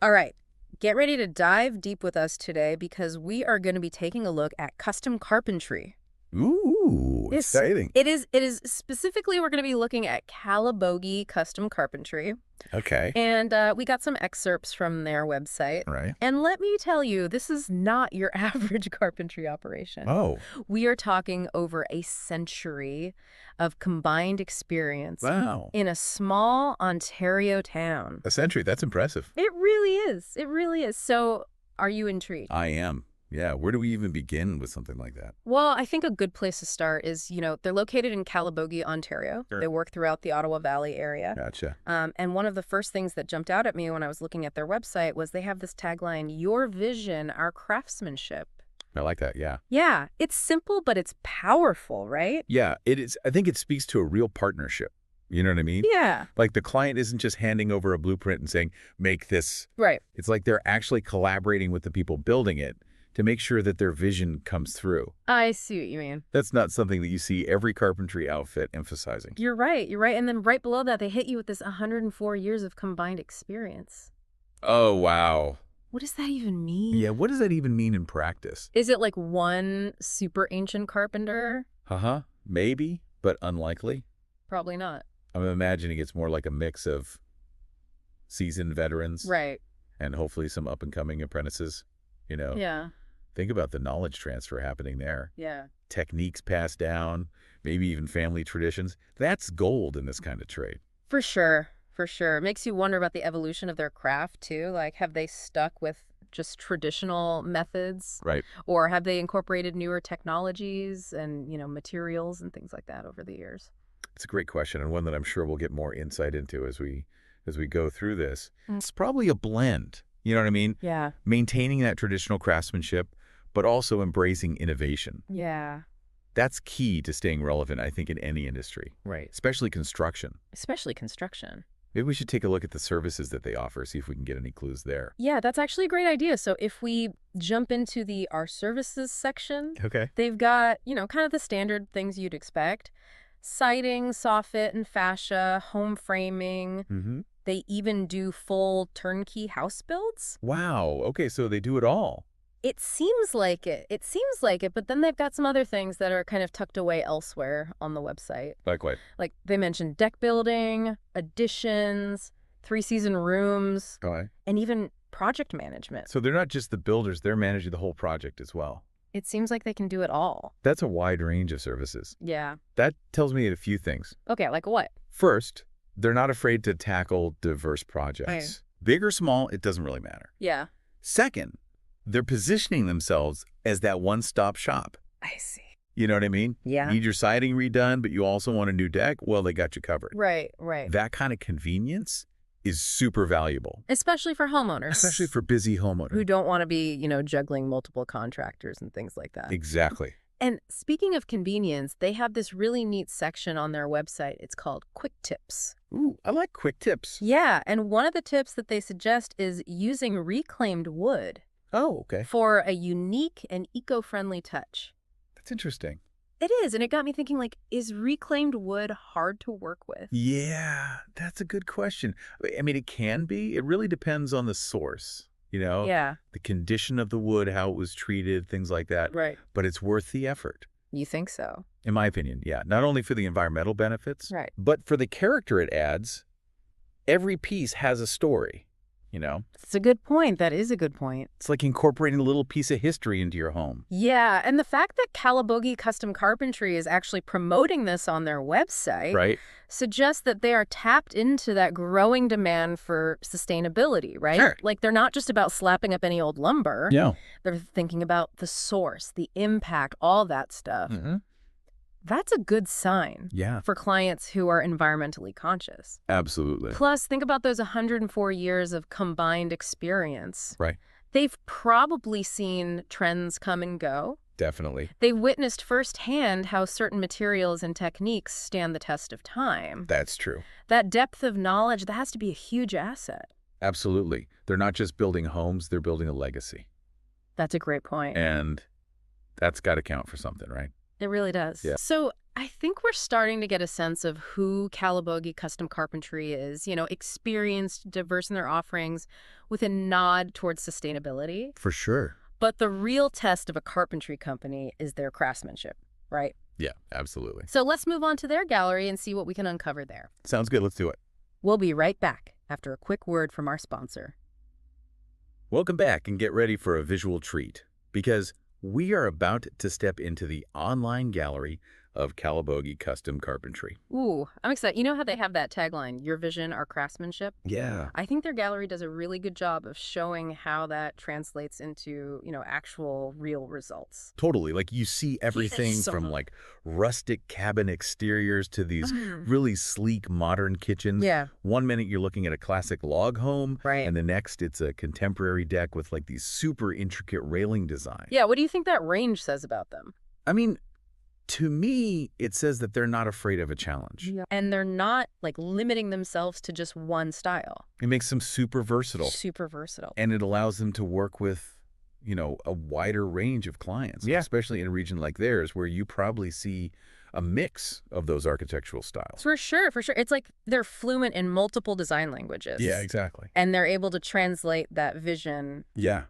All right. Get ready to dive deep with us today because we are going to be taking a look at custom carpentry. Ooh, Yes, exciting. it is specifically we're going to be looking at Calabogie custom carpentry. Okay. And we got some excerpts from their website. Right. And let me tell you, this is not your average carpentry operation. Oh, We are talking over a century of combined experience wow. in a small Ontario town. A century. That's impressive. It really is. It really is. So, are you intrigued? I am. Yeah. Where do we even begin with something like that? Well, I think a good place to start is, they're located in Calabogie, Ontario. Sure. They work throughout the Ottawa Valley area. Gotcha. And one of the first things that jumped out at me when I was looking at their website was they have this tagline, "Your vision, our craftsmanship." I like that. Yeah. Yeah, it's simple, but it's powerful, right? Yeah. It is. I think it speaks to a real partnership. You know what I mean? Yeah, Like the client isn't just handing over a blueprint and saying, make this. right. It's like they're actually collaborating with the people building it to make sure that their vision comes through. I see what you mean. That's not something that you see every carpentry outfit emphasizing. You're right. You're right. And then right below that, they hit you with this 104 years of combined experience. Oh, wow. What does that even mean? Yeah. What does that even mean in practice? Is it like one super ancient carpenter? Uh-huh. Maybe, but unlikely. Probably not. I'm imagining it's more like a mix of seasoned veterans Right. and hopefully some up-and-coming apprentices. You know, Yeah. think about the knowledge transfer happening there. Yeah. Techniques passed down, maybe even family traditions. That's gold in this kind of trade. For sure. For sure. It makes you wonder about the evolution of their craft, too. Like, have they stuck with just traditional methods? Right. Or have they incorporated newer technologies and, materials and things like that over the years? It's a great question, and one that I'm sure we'll get more insight into as we go through this. Mm. It's probably a blend. You know what I mean? Yeah. Maintaining that traditional craftsmanship, but also embracing innovation. Yeah. That's key to staying relevant, I think, in any industry, Right. especially construction. Especially construction. Maybe we should take a look at the services that they offer, see if we can get any clues there. Yeah, that's actually a great idea. So if we jump into the Our Services section, Okay. they've got, kind of the standard things you'd expect. Siding, soffit and fascia, home framing. Mm-hmm. They even do full turnkey house builds. Wow. Okay, so they do it all. It seems like it. It seems like it, but then they've got some other things that are kind of tucked away elsewhere on the website. Like what? Like they mentioned deck building, additions, 3-season rooms, Okay. and even project management. So they're not just the builders, they're managing the whole project as well. It seems like they can do it all. That's a wide range of services. Yeah. That tells me a few things. Okay, like what? First, they're not afraid to tackle diverse projects. Right. Big or small, it doesn't really matter. Yeah. Second, they're positioning themselves as that one-stop shop. I see. You know what I mean? Yeah. Need your siding redone, but you also want a new deck? Well, they got you covered. Right, right. That kind of convenience is super valuable, Especially for homeowners. especially for busy homeowners. who don't want to be, juggling multiple contractors and things like that. Exactly. And speaking of convenience, they have this really neat section on their website. It's called Quick Tips. Ooh, I like quick tips. Yeah, and one of the tips that they suggest is using reclaimed wood Oh, okay. for a unique and eco-friendly touch. That's interesting. It is, and it got me thinking, like, is reclaimed wood hard to work with? Yeah, that's a good question. I mean, it can be. It really depends on the source, Yeah, the condition of the wood, how it was treated, things like that. right. But it's worth the effort, You think so? in my opinion. Yeah, not only for the environmental benefits, Right. but for the character it adds. Every piece has a story, It's a good point. That is a good point. It's like incorporating a little piece of history into your home. Yeah, and the fact that Calabogie Custom Carpentry is actually promoting this on their website Right? suggests that they are tapped into that growing demand for sustainability, right? Sure. Like they're not just about slapping up any old lumber. Yeah. They're thinking about the source, the impact, all that stuff. Mm-hmm. That's a good sign Yeah, for clients who are environmentally conscious. absolutely. Plus, think about those 104 years of combined experience. Right. They've probably seen trends come and go. Definitely. They've witnessed firsthand how certain materials and techniques stand the test of time. That's true. That depth of knowledge, that has to be a huge asset. Absolutely. They're not just building homes, they're building a legacy. That's a great point. And that's got to count for something, right? It really does. Yeah. So I think we're starting to get a sense of who Calabogie Custom Carpentry is, experienced, diverse in their offerings, with a nod towards sustainability. For sure. But the real test of a carpentry company is their craftsmanship, right? Yeah, absolutely. So let's move on to their gallery and see what we can uncover there. Sounds good. Let's do it. We'll be right back after a quick word from our sponsor. Welcome back and get ready for a visual treat because we are about to step into the online gallery of Calabogie Custom Carpentry. Ooh, I'm excited. You know how they have that tagline, your vision, our craftsmanship? Yeah. I think their gallery does a really good job of showing how that translates into, actual real results. Totally. Like you see everything Yes. from like rustic cabin exteriors to these really sleek modern kitchens. Yeah, One minute you're looking at a classic log home, right. and the next it's a contemporary deck with like these super intricate railing design. Yeah, what do you think that range says about them? I mean, to me, it says that they're not afraid of a challenge. Yeah. And they're not like limiting themselves to just one style. It makes them super versatile. Super versatile. And it allows them to work with, a wider range of clients, especially in a region like theirs where you probably see a mix of those architectural styles. For sure, for sure. It's like they're fluent in multiple design languages. Yeah, exactly. And they're able to translate that vision Yeah.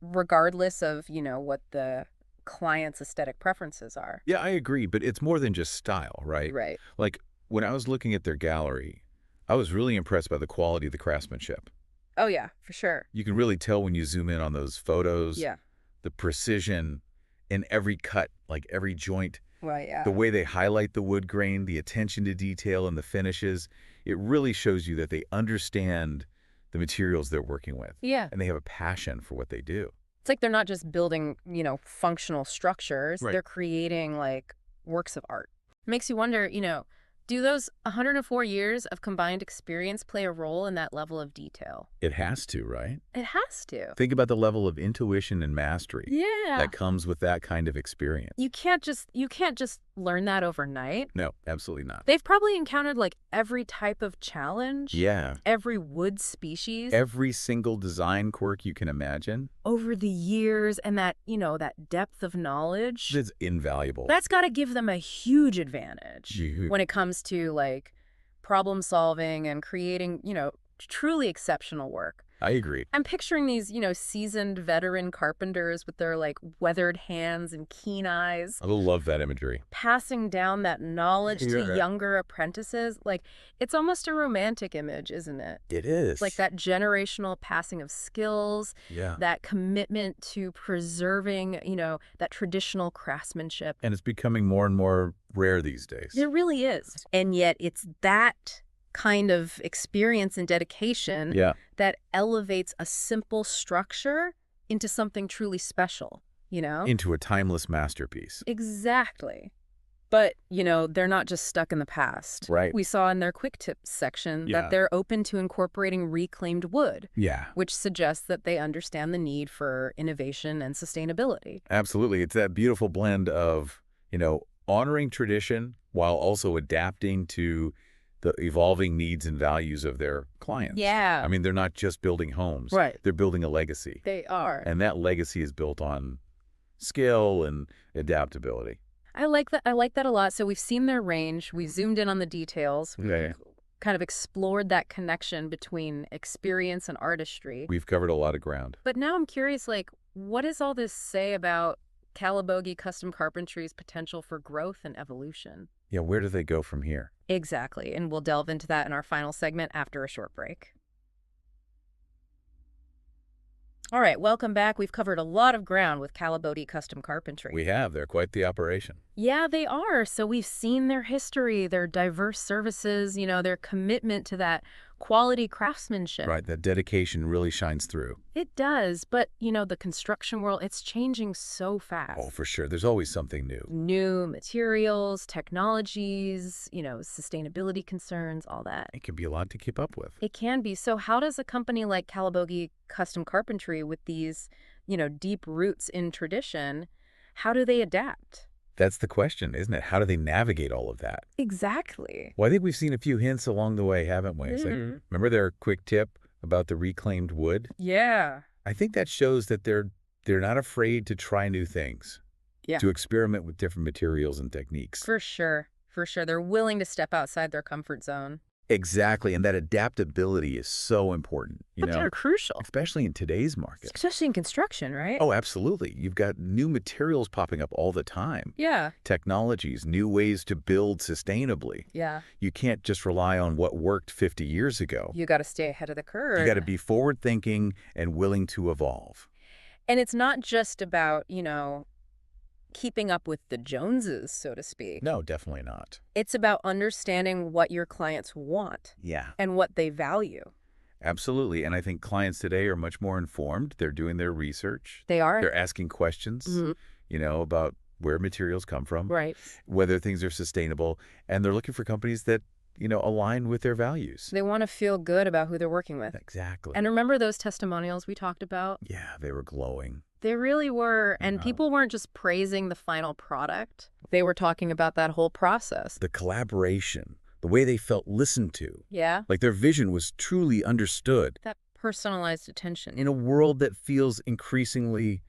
regardless of, what the client's aesthetic preferences are. Yeah, I agree, but it's more than just style, right? Right. Like when I was looking at their gallery, I was really impressed by the quality of the craftsmanship. Oh, yeah, for sure. You can really tell when you zoom in on those photos, Yeah. the precision in every cut, like every joint, Well, yeah. the way they highlight the wood grain, the attention to detail and the finishes. It really shows you that they understand the materials they're working with. Yeah. And they have a passion for what they do. It's like they're not just building, functional structures. Right. They're creating, like, works of art. Makes you wonder, do those 104 years of combined experience play a role in that level of detail? It has to, right? It has to. Think about the level of intuition and mastery Yeah. that comes with that kind of experience. You can't just learn that overnight. No, absolutely not. They've probably encountered like every type of challenge. Yeah. Every wood species Every single design quirk you can imagine over the years, and that depth of knowledge. is invaluable. That's got to give them a huge advantage You- when it comes to like problem solving and creating, truly exceptional work. I agree. I'm picturing these, seasoned veteran carpenters with their like weathered hands and keen eyes, I love that imagery. passing down that knowledge to Yeah. younger apprentices. Like, it's almost a romantic image, isn't it? It is. Like that generational passing of skills, Yeah. that commitment to preserving, that traditional craftsmanship. And it's becoming more and more rare these days. It really is. And yet it's that kind of experience and dedication Yeah. that elevates a simple structure into something truly special, Into a timeless masterpiece. Exactly. But, they're not just stuck in the past. Right. We saw in their quick tips section Yeah. that they're open to incorporating reclaimed wood, Yeah. which suggests that they understand the need for innovation and sustainability. Absolutely. It's that beautiful blend of, honoring tradition while also adapting to the evolving needs and values of their clients. Yeah. I mean, they're not just building homes. Right. They're building a legacy. They are. And that legacy is built on skill and adaptability. I like that. I like that a lot. So we've seen their range. We zoomed in on the details. Okay. Kind of explored that connection between experience and artistry. We've covered a lot of ground. But now I'm curious, like, what does all this say about Calabogie Custom Carpentry's potential for growth and evolution? Yeah, where do they go from here? Exactly. And we'll delve into that in our final segment after a short break. All right, welcome back. We've covered a lot of ground with Calabogie Custom Carpentry. We have. They're quite the operation. Yeah, they are. So we've seen their history, their diverse services, their commitment to that quality craftsmanship. Right. That dedication really shines through. It does. But, the construction world, it's changing so fast. Oh, for sure. There's always something new. New materials, technologies, sustainability concerns, all that. It can be a lot to keep up with. It can be. So how does a company like Calabogie Custom Carpentry with these, deep roots in tradition, how do they adapt? That's the question, isn't it? How do they navigate all of that? Exactly. Well, I think we've seen a few hints along the way, haven't we? It's like, Mhm. remember their quick tip about the reclaimed wood? Yeah. I think that shows that they're not afraid to try new things. Yeah. to experiment with different materials and techniques. For sure. For sure. They're willing to step outside their comfort zone. Exactly, and that adaptability is so important, But they're crucial, especially in today's market. especially in construction, right? Oh, absolutely. You've got new materials popping up all the time. Yeah. Technologies, new ways to build sustainably. Yeah. You can't just rely on what worked 50 years ago. You got to stay ahead of the curve. You got to be forward-thinking and willing to evolve. And it's not just about, keeping up with the Joneses, so to speak. No, definitely not. It's about understanding what your clients want Yeah, and what they value. absolutely. And I think clients today are much more informed. They're doing their research. They are. They're asking questions, Mhm. about where materials come from, Right. whether things are sustainable, and they're looking for companies that, align with their values. They want to feel good about who they're working with. Exactly. And remember those testimonials we talked about? Yeah, they were glowing. They really were. And Yeah. people weren't just praising the final product. They were talking about that whole process. The collaboration, the way they felt listened to, Yeah. like their vision was truly understood That personalized attention. in a world that feels increasingly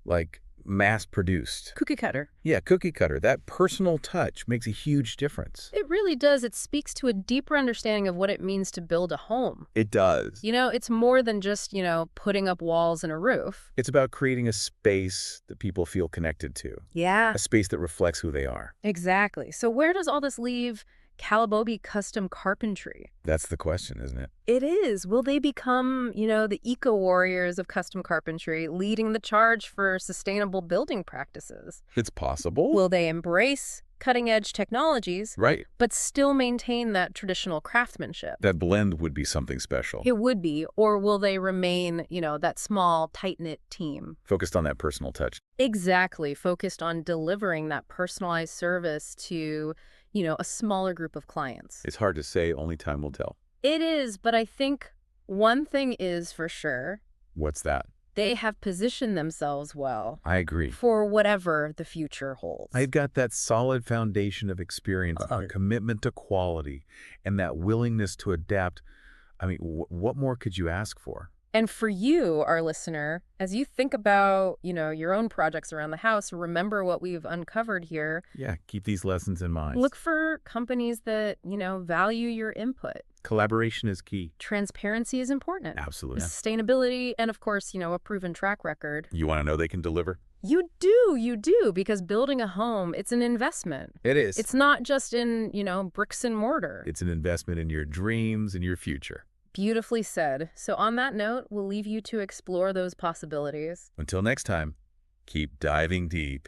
like mass-produced. Cookie cutter. Yeah, cookie cutter. That personal touch makes a huge difference. It really does. It speaks to a deeper understanding of what it means to build a home. It does. It's more than just, putting up walls and a roof. It's about creating a space that people feel connected to, Yeah. a space that reflects who they are. Exactly. So where does all this leave Calabogie Custom Carpentry? That's the question, isn't it? It is. Will they become, the eco-warriors of custom carpentry, leading the charge for sustainable building practices? It's possible. Will they embrace cutting-edge technologies, Right. but still maintain that traditional craftsmanship? That blend would be something special. It would be. Or will they remain, that small, tight-knit team? Focused on that personal touch. Exactly. Focused on delivering that personalized service to, a smaller group of clients. It's hard to say, only time will tell. It is, but I think one thing is for sure, What's that? they have positioned themselves well I agree. for whatever the future holds. I've got that solid foundation of experience, a commitment to quality, and that willingness to adapt. I mean, what more could you ask for? And for you, our listener, as you think about, your own projects around the house, remember what we've uncovered here. Yeah, keep these lessons in mind. Look for companies that, value your input. Collaboration is key. Transparency is important. Absolutely. Sustainability, and of course, a proven track record. You want to know they can deliver? You do, because building a home, it's an investment. It is. It's not just in, bricks and mortar. It's an investment in your dreams and your future. Beautifully said. So on that note, we'll leave you to explore those possibilities. Until next time, keep diving deep.